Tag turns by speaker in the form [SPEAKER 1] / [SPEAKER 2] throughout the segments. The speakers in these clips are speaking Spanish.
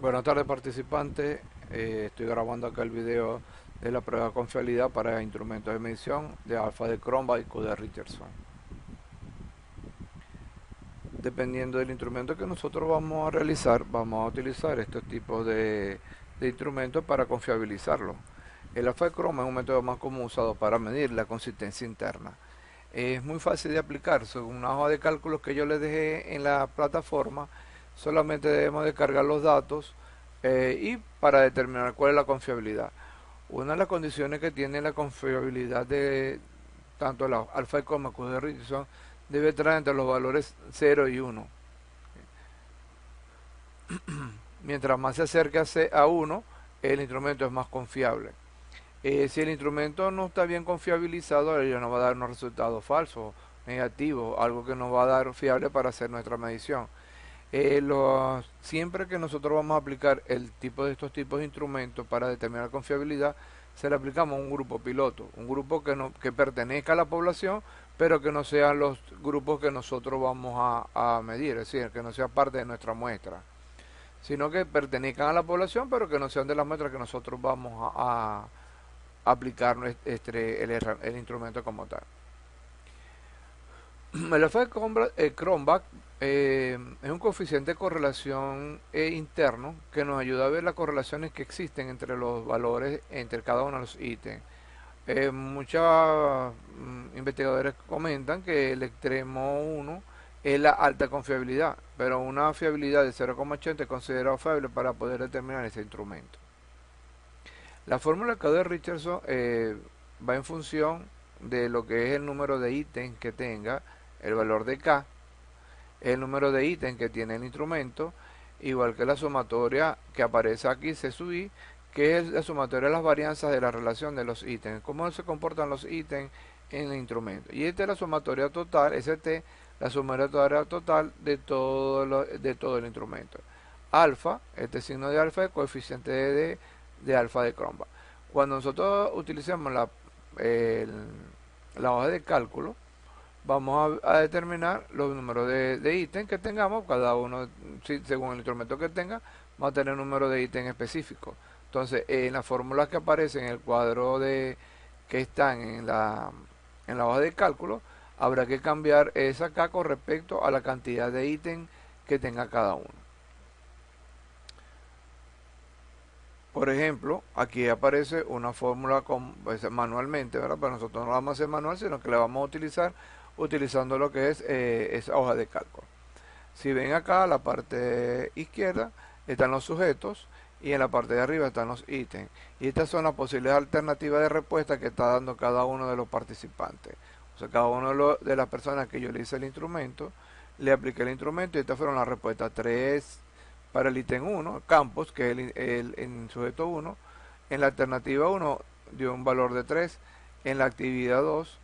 [SPEAKER 1] Buenas tardes participantes, estoy grabando acá el video de la prueba de confiabilidad para instrumentos de medición de alfa de Cronbach y Q de Richardson. Dependiendo del instrumento que nosotros vamos a realizar, vamos a utilizar estos tipos de instrumentos para confiabilizarlo. El alfa de Cronbach es un método más común usado para medir la consistencia interna. Es muy fácil de aplicar, según una hoja de cálculos que yo les dejé en la plataforma, solamente debemos de cargar los datos y para determinar cuál es la confiabilidad. Una de las condiciones que tiene la confiabilidad de tanto la alfa y coma como de Richardson debe estar entre los valores 0 y 1. Mientras más se acerque a 1, el instrumento es más confiable. Si el instrumento no está bien confiabilizado, ello nos va a dar unos resultados falsos, negativos, algo que nos va a dar fiable para hacer nuestra medición. Siempre que nosotros vamos a aplicar el tipo de estos tipos de instrumentos para determinar confiabilidad, se le aplicamos a un grupo piloto, un grupo que pertenezca a la población, pero que no sean los grupos que nosotros vamos a medir, es decir, que no sea parte de nuestra muestra, sino que pertenezcan a la población, pero que no sean de la muestra que nosotros vamos a aplicar el instrumento como tal. El efecto Cronbach es un coeficiente de correlación interno que nos ayuda a ver las correlaciones que existen entre los valores, entre cada uno de los ítems. Muchos investigadores comentan que el extremo 1 es la alta confiabilidad, pero una fiabilidad de 0,80 es considerado fiable para poder determinar ese instrumento. La fórmula K de Richardson va en función de lo que es el número de ítems que tenga, el valor de K, el número de ítems que tiene el instrumento, igual que la sumatoria que aparece aquí, C sub I, que es la sumatoria de las varianzas de la relación de los ítems, cómo se comportan los ítems en el instrumento. Y esta es la sumatoria total, ST, la sumatoria total de todo el instrumento. Alfa, este signo de alfa es coeficiente de alfa de Cronbach. Cuando nosotros utilicemos la hoja de cálculo, vamos a determinar los números de ítems que tengamos, cada uno, según el instrumento que tenga, va a tener un número de ítems específico. Entonces, en las fórmulas que aparecen en el cuadro que están en la hoja de cálculo, habrá que cambiar esa K con respecto a la cantidad de ítems que tenga cada uno. Por ejemplo, aquí aparece una fórmula pues, manualmente, ¿verdad? Pero nosotros no la vamos a hacer manual, sino que la vamos a utilizar utilizando lo que es esa hoja de cálculo. Si ven acá, a la parte izquierda están los sujetos y en la parte de arriba están los ítems. Y estas son las posibles alternativas de respuesta que está dando cada uno de los participantes. O sea, cada uno de las personas que yo le hice el instrumento, le apliqué el instrumento y estas fueron las respuestas. 3 para el ítem 1, campos, que es el sujeto 1. En la alternativa 1 dio un valor de 3. En la actividad 2,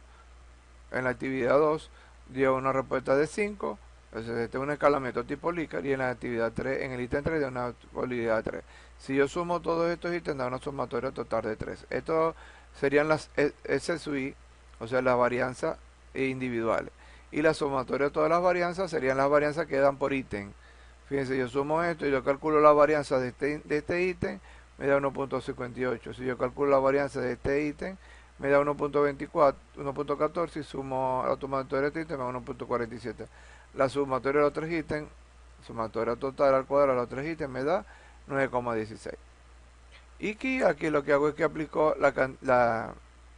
[SPEAKER 1] dio una respuesta de 5. Entonces, este es un escalamiento tipo Likert y en la actividad 3, en el ítem 3 dio una probabilidad de 3. Si yo sumo todos estos ítems, da una sumatoria total de 3. Estos serían las SSI, o sea, las varianzas individuales. Y la sumatoria de todas las varianzas serían las varianzas que dan por ítem. Fíjense, yo sumo esto y yo calculo la varianza de este ítem, me da 1.58. Si yo calculo la varianza de este ítem, me da 1.24, 1.14 y sumo la sumatoria de este ítem, me da 1.47. La sumatoria de los tres ítems, sumatoria total al cuadrado de los tres ítems, me da 9,16. Y aquí lo que hago es que aplico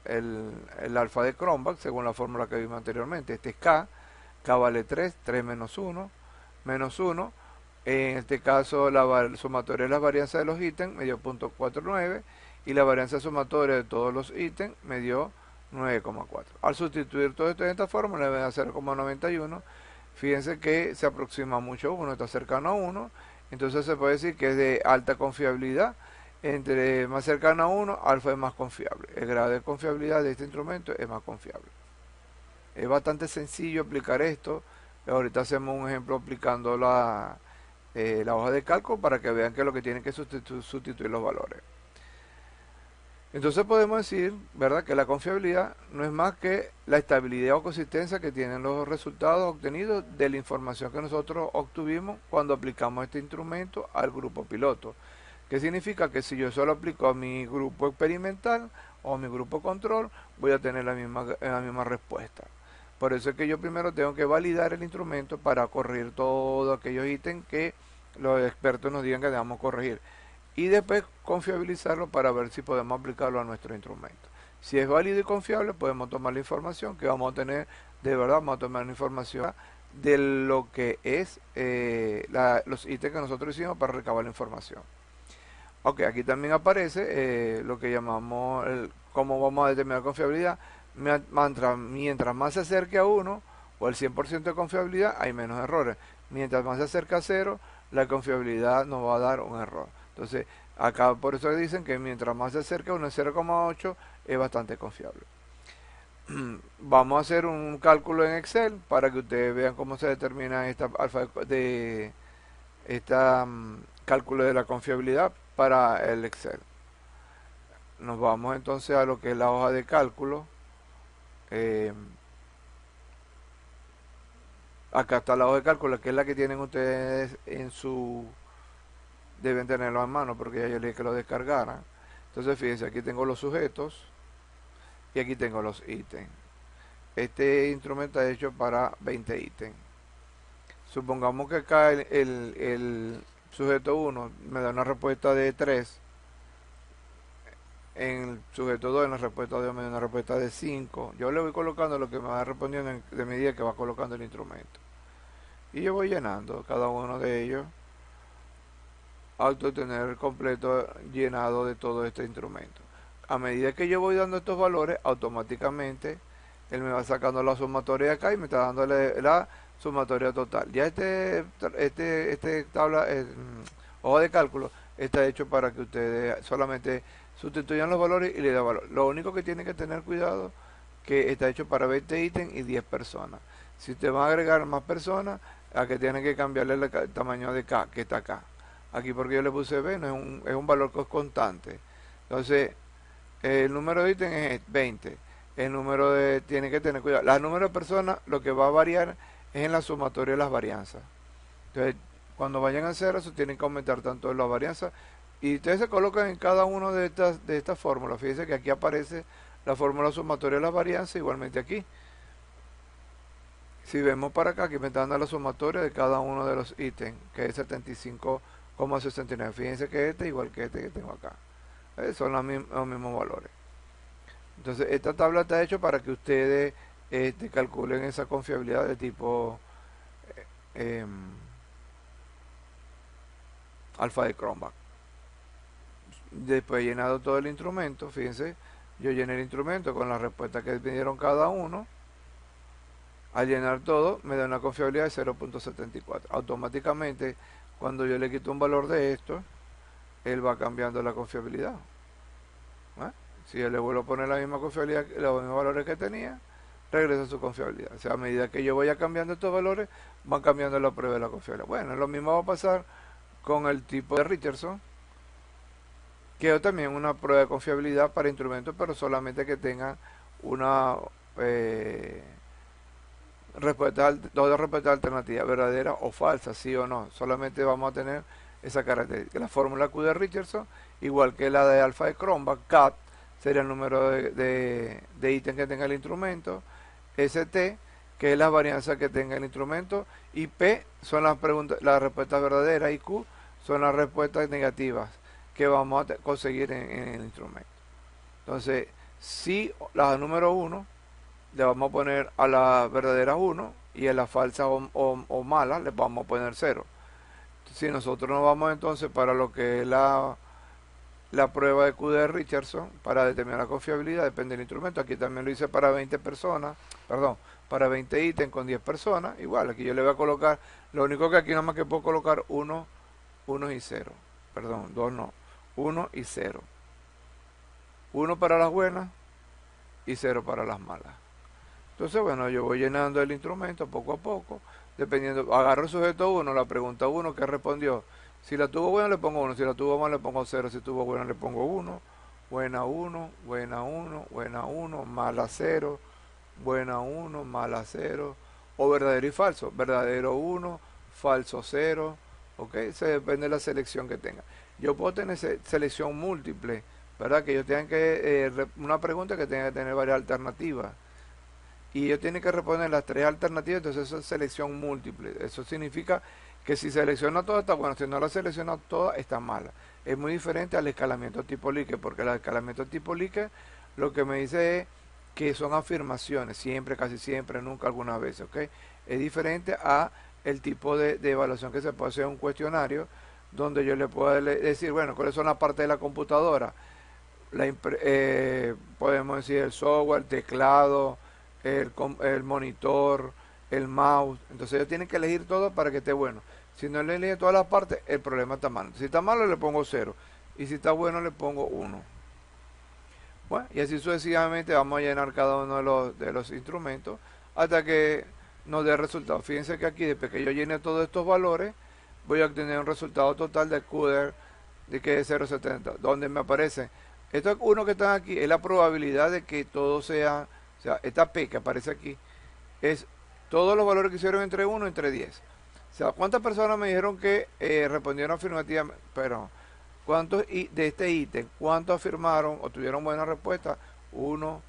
[SPEAKER 1] el alfa de Cronbach según la fórmula que vimos anteriormente. Este es K, K vale 3, 3 menos 1, menos 1. En este caso la sumatoria de las varianzas de los ítems me dio 0.49 y la varianza sumatoria de todos los ítems me dio 9,4. Al sustituir todo esto en esta fórmula me da 0,91. Fíjense que se aproxima mucho a 1, está cercano a 1, entonces se puede decir que es de alta confiabilidad. Entre más cercano a 1, alfa es más confiable. El grado de confiabilidad de este instrumento es más confiable. Es bastante sencillo aplicar esto. Ahorita hacemos un ejemplo aplicando la hoja de cálculo para que vean que es lo que tienen que sustituir los valores. Entonces podemos decir, ¿verdad?, que la confiabilidad no es más que la estabilidad o consistencia que tienen los resultados obtenidos de la información que nosotros obtuvimos cuando aplicamos este instrumento al grupo piloto. ¿Qué significa? Que si yo solo aplico a mi grupo experimental o a mi grupo control, voy a tener la misma respuesta. Por eso es que yo primero tengo que validar el instrumento para corregir todos aquellos ítems que los expertos nos digan que debamos corregir. Y después confiabilizarlo para ver si podemos aplicarlo a nuestro instrumento. Si es válido y confiable, podemos tomar la información que vamos a tener, de verdad, vamos a tomar la información de lo que es los ítems que nosotros hicimos para recabar la información. Ok, aquí también aparece lo que llamamos cómo vamos a determinar confiabilidad. Mientras más se acerque a 1 o el 100% de confiabilidad, hay menos errores. Mientras más se acerca a 0, la confiabilidad nos va a dar un error. Entonces, acá por eso dicen que mientras más se acerca a 1 0,8 es bastante confiable. Vamos a hacer un cálculo en Excel para que ustedes vean cómo se determina esta alfa de esta cálculo de la confiabilidad para el Excel. Nos vamos entonces a lo que es la hoja de cálculo. Acá está la hoja de cálculo, que es la que tienen ustedes en su... Deben tenerlo en mano porque ya yo les dije que lo descargaran. Entonces fíjense, aquí tengo los sujetos y aquí tengo los ítems. Este instrumento está hecho para 20 ítems. Supongamos que acá el sujeto 1 me da una respuesta de 3. En el sujeto 2, en la respuesta 2 me da una respuesta de 5. Yo le voy colocando lo que me va respondiendo de medida que va colocando el instrumento. Y yo voy llenando cada uno de ellos hasta obtener completo llenado de todo este instrumento. A medida que yo voy dando estos valores, automáticamente él me va sacando la sumatoria de acá y me está dando la sumatoria total. Ya este tabla, hoja de cálculo está hecho para que ustedes solamente sustituyan los valores y le den valor. Lo único que tienen que tener cuidado que está hecho para 20 ítems y 10 personas. Si usted va a agregar más personas, a que tienen que cambiarle el tamaño de K, que está acá. Aquí porque yo le puse B, no es un valor constante. Entonces, el número de ítems es 20. El número tiene que tener cuidado. El número de personas, lo que va a variar es en la sumatoria de las varianzas. Entonces, cuando vayan a hacer eso, tienen que aumentar tanto las varianzas. Y ustedes se colocan en cada una de estas fórmulas. Fíjense que aquí aparece la fórmula sumatoria de las varianzas, igualmente aquí. Si vemos para acá, aquí me está dando la sumatoria de cada uno de los ítems, que es 75,69. Fíjense que este es igual que este que tengo acá. Son los mismos valores. Entonces, esta tabla está hecha para que ustedes calculen esa confiabilidad de tipo alfa de Cronbach. Después llenado todo el instrumento, fíjense, yo llené el instrumento con las respuestas que me dieron cada uno. Al llenar todo, me da una confiabilidad de 0.74. Automáticamente, cuando yo le quito un valor de esto, él va cambiando la confiabilidad. Si yo le vuelvo a poner la misma confiabilidad, los mismos valores que tenía, regresa su confiabilidad. O sea, a medida que yo vaya cambiando estos valores, van cambiando la prueba de la confiabilidad. Bueno, lo mismo va a pasar con el tipo de Richardson, que es también una prueba de confiabilidad para instrumentos, pero solamente que tengan una dos respuestas alternativas, verdadera o falsa, sí o no. Solamente vamos a tener esa característica. La fórmula Q de Richardson, igual que la de alfa de Cronbach, CAT sería el número de ítems que tenga el instrumento, ST, que es la varianza que tenga el instrumento, y P son las respuestas verdaderas, y Q son las respuestas negativas que vamos a conseguir en el instrumento. Entonces, si la número 1 le vamos a poner a la verdadera 1 y a la falsa o mala le vamos a poner 0. Si nosotros nos vamos entonces para lo que es la prueba de Q de Richardson para determinar la confiabilidad, depende del instrumento. Aquí también lo hice para 20 personas, perdón, para 20 ítems con 10 personas. Igual, aquí yo le voy a colocar, lo único que aquí nada más que puedo colocar 1 y 0. Perdón, 2 no, 1 y 0. 1 para las buenas y 0 para las malas. Entonces, bueno, yo voy llenando el instrumento poco a poco, dependiendo, agarro el sujeto 1, la pregunta 1 que respondió. Si la tuvo buena le pongo 1, si la tuvo mal le pongo 0, si tuvo buena le pongo 1, buena uno, buena uno, buena uno, mala cero, buena uno, mala cero, o verdadero y falso, verdadero uno, falso cero, ok, se depende de la selección que tenga. Yo puedo tener selección múltiple, ¿verdad? Que yo tenga que, una pregunta que tenga que tener varias alternativas. Y ellos tienen que responder las tres alternativas, entonces eso es selección múltiple. Eso significa que si selecciona todas está bueno, si no la selecciona todas está mala. Es muy diferente al escalamiento tipo Likert, porque el escalamiento tipo Likert lo que me dice es que son afirmaciones, siempre, casi siempre, nunca, algunas veces, ¿ok? Es diferente a el tipo de evaluación que se puede hacer en un cuestionario, donde yo le puedo decir, bueno, cuáles son las partes de la computadora, podemos decir el software, el teclado, el monitor, el mouse. Entonces ellos tienen que elegir todo para que esté bueno. Si no le eligen todas las partes, el problema está mal. Si está malo, le pongo cero. Y si está bueno, le pongo uno. Bueno, y así sucesivamente vamos a llenar cada uno de los instrumentos hasta que nos dé resultado. Fíjense que aquí, después que yo llene todos estos valores, voy a obtener un resultado total de CUDER de que es 0,70, donde me aparece, esto uno que está aquí, es la probabilidad de que todo sea, o sea, esta P que aparece aquí, es todos los valores que hicieron entre 1 y entre 10. O sea, ¿cuántas personas me dijeron que respondieron afirmativamente? Pero, ¿cuántos de este ítem, cuántos afirmaron o tuvieron buena respuesta? 1,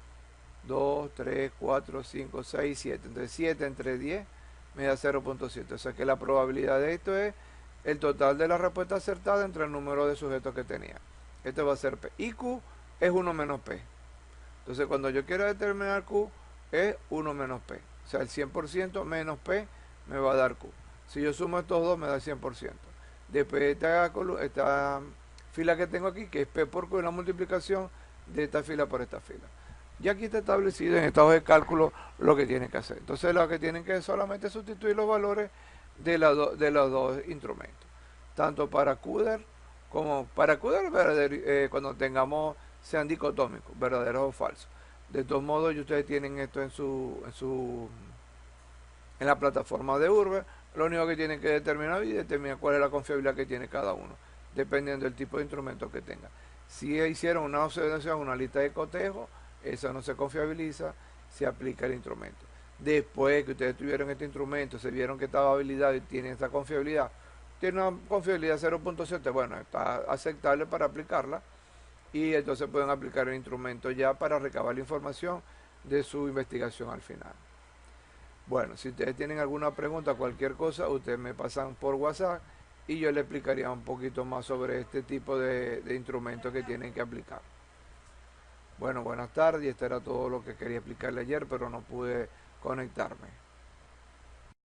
[SPEAKER 1] 2, 3, 4, 5, 6, 7. Entonces 7 entre 10 me da 0,7. O sea que la probabilidad de esto es el total de la respuesta acertada entre el número de sujetos que tenía. Esto va a ser P. Y Q es 1 menos P. Entonces cuando yo quiero determinar Q es 1 menos P. O sea, el 100% menos P me va a dar Q. Si yo sumo estos dos me da el 100%. Después esta fila que tengo aquí, que es P por Q, es la multiplicación de esta fila por esta fila. Y aquí está establecido en estados de cálculo lo que tienen que hacer. Entonces lo que tienen que solamente sustituir los valores de los dos instrumentos. Tanto para CUDER como para CUDER cuando tengamos sean dicotómicos, verdaderos o falsos. De todos modos, ustedes tienen esto en la plataforma de Urbe. Lo único que tienen que determinar y determinar cuál es la confiabilidad que tiene cada uno, dependiendo del tipo de instrumento que tenga. Si hicieron una observación, una lista de cotejo, eso no se confiabiliza, se aplica el instrumento. Después que ustedes tuvieron este instrumento, se vieron que estaba habilitado y tienen esta confiabilidad, tiene una confiabilidad 0.7, bueno, está aceptable para aplicarla y entonces pueden aplicar el instrumento ya para recabar la información de su investigación al final. Bueno, si ustedes tienen alguna pregunta, cualquier cosa, ustedes me pasan por WhatsApp y yo les explicaría un poquito más sobre este tipo de instrumentos que tienen que aplicar. Bueno, buenas tardes, y esto era todo lo que quería explicarle ayer, pero no pude conectarme.